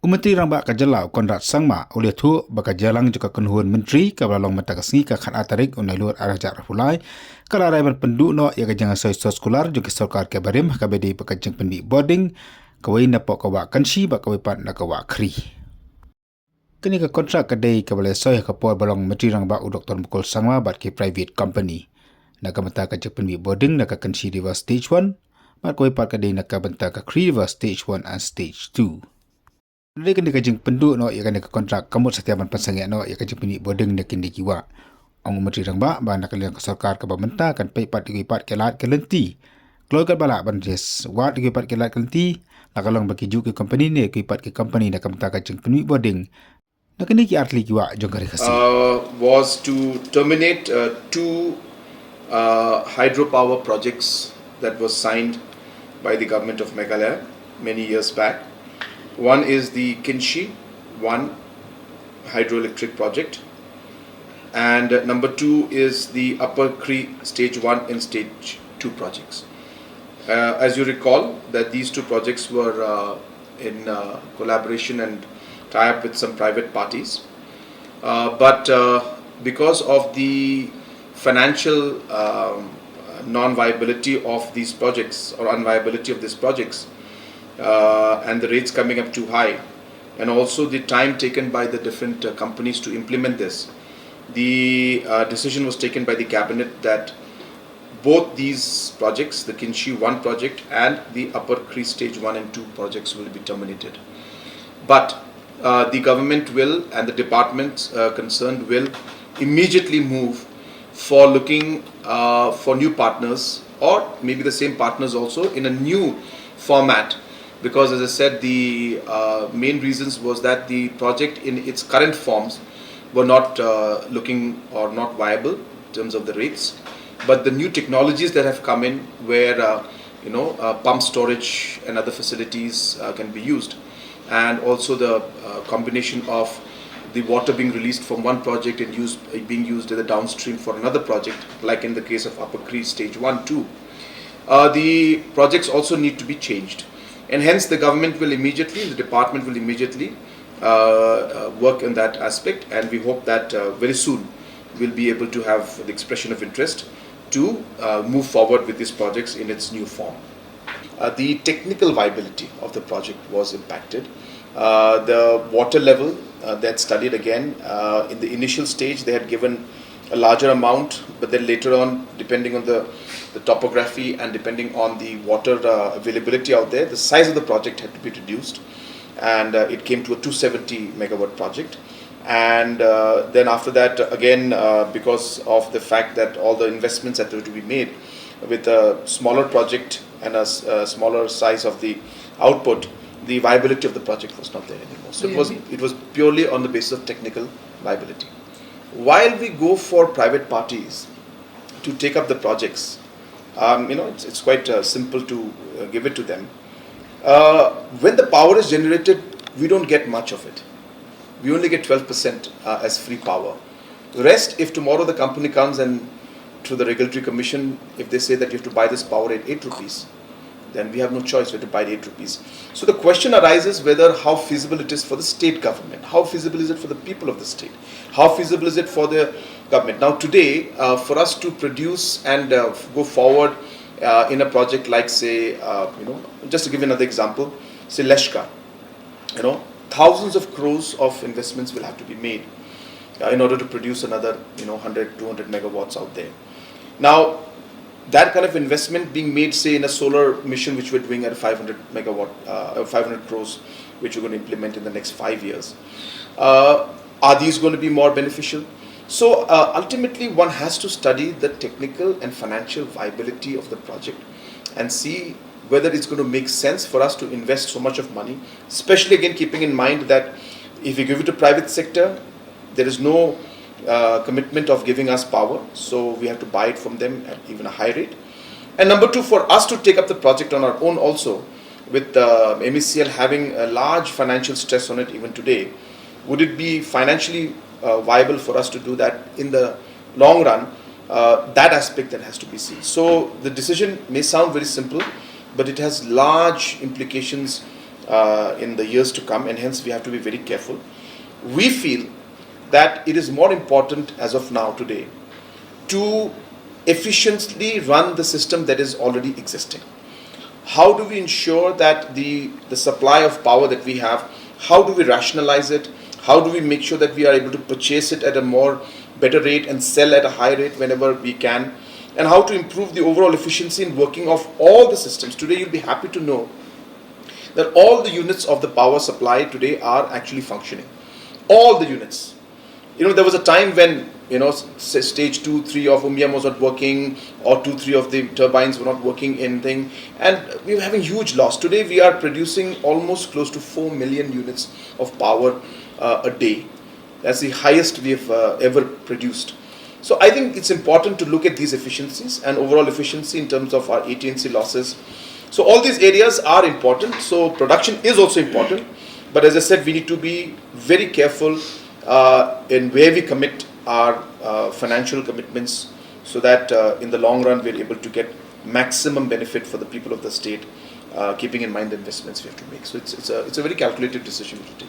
Umatri rang ba kajalau Conrad sangma oleh tu bakajalang juga kenhuan menteri kabalong matagasngi ka khan atarik unai luar arajak rafulai kala raiban penduk no ya kajang asoi sekolah juga Sorkar ke barim kabedi bakajang pendi Bording kawai napok kawa Kynshi ba kawai pat na kawa Khri. Kini ka kontrak kadai kabale soi kapor balong menteri rang ba Dr. Mukul sangma bat ke private company. Naka mata kajang pendi Bording naka Kynshi river stage 1 bat kawai pat kadai naka benta ka Khri river stage 1 and stage 2. Mereka ni kajeng penduk no ia kena kontrak kamut setiapan pasangnya no ia kajeng penik Bording nak kini kiwa. Ang menteri rang ba nak kalian ke Sorkar ke bamenta kan pai pat digipat kelat kelenti. Kalau kat balak bandes wat digipat kelat kelenti nak kalong bagi ju ke company ni digipat ke company nak kamta kajeng penik Bording. Nak kini ki artli kiwa jongkari khasi. Was to terminate two hydropower projects that was signed by the government of Meghalaya many years back. One is the Kynshi-1 hydroelectric project, and number two is the Upper Khri stage 1 and stage 2 projects. As you recall, that these two projects were in collaboration and tie-up with some private parties, but because of the financial non-viability of these projects or unviability of these projects, and the rates coming up too high, and also the time taken by the different companies to implement this, the decision was taken by the cabinet that both these projects, the Kynshi-1 project and the Upper Khri stage 1 and 2 projects, will be terminated. But the government will and the departments concerned will immediately move for looking for new partners, or maybe the same partners also in a new format. Because as I said, the main reasons was that the project in its current forms were not looking or not viable in terms of the rates. But the new technologies that have come in, where pump storage and other facilities can be used, and also the combination of the water being released from one project and being used as a downstream for another project, like in the case of Upper Khri stage 1, 2. The projects also need to be changed. And hence the government will immediately, the department will immediately work in that aspect, and we hope that very soon we'll be able to have the expression of interest to move forward with these projects in its new form. The technical viability of the project was impacted. The water level, they had studied again. In the initial stage they had given a larger amount, but then later on, depending on the topography and depending on the water availability out there, the size of the project had to be reduced, and it came to a 270 megawatt project. And then after that, again, because of the fact that all the investments had to be made with a smaller project and a smaller size of the output, the viability of the project was not there anymore. So it was purely on the basis of technical viability. While we go for private parties to take up the projects, it's quite simple to give it to them. When the power is generated, we don't get much of it. We only get 12% as free power. The rest, if tomorrow the company comes and through the regulatory commission, if they say that you have to buy this power at 8 rupees, then we have no choice, we have to buy 8 rupees. So the question arises whether how feasible it is for the state government, how feasible is it for the people of the state, how feasible is it for the government. Now today, for us to produce and go forward in a project like, say, just to give you another example, say Leshka, thousands of crores of investments will have to be made in order to produce another 100, 200 megawatts out there. Now, that kind of investment being made, say, in a solar mission which we're doing at 500 crores, which we're going to implement in the next 5 years. Are these going to be more beneficial? So ultimately one has to study the technical and financial viability of the project and see whether it's going to make sense for us to invest so much of money, especially again keeping in mind that if we give it to private sector, there is no commitment of giving us power, so we have to buy it from them at even a high rate. And number two, for us to take up the project on our own also, with MECL having a large financial stress on it even today, would it be financially viable for us to do that in the long run? That aspect that has to be seen. So the decision may sound very simple, but it has large implications in the years to come, and hence we have to be very careful. We feel that it is more important as of now today to efficiently run the system that is already existing. How do we ensure that the supply of power that we have, how do we rationalize it? How do we make sure that we are able to purchase it at a more better rate and sell at a high rate whenever we can? And how to improve the overall efficiency in working of all the systems. Today you'll be happy to know that all the units of the power supply today are actually functioning. All the units. There was a time when, stage 2, 3 of Umyam was not working, or 2, 3 of the turbines were not working in thing, and we were having huge loss. Today we are producing almost close to 4 million units of power a day. That's the highest we have ever produced. So I think it's important to look at these efficiencies and overall efficiency in terms of our AT&C losses. So all these areas are important. So production is also important. But as I said, we need to be very careful in where we commit our financial commitments, so that in the long run we're able to get maximum benefit for the people of the state, keeping in mind the investments we have to make. So it's a very calculated decision to take.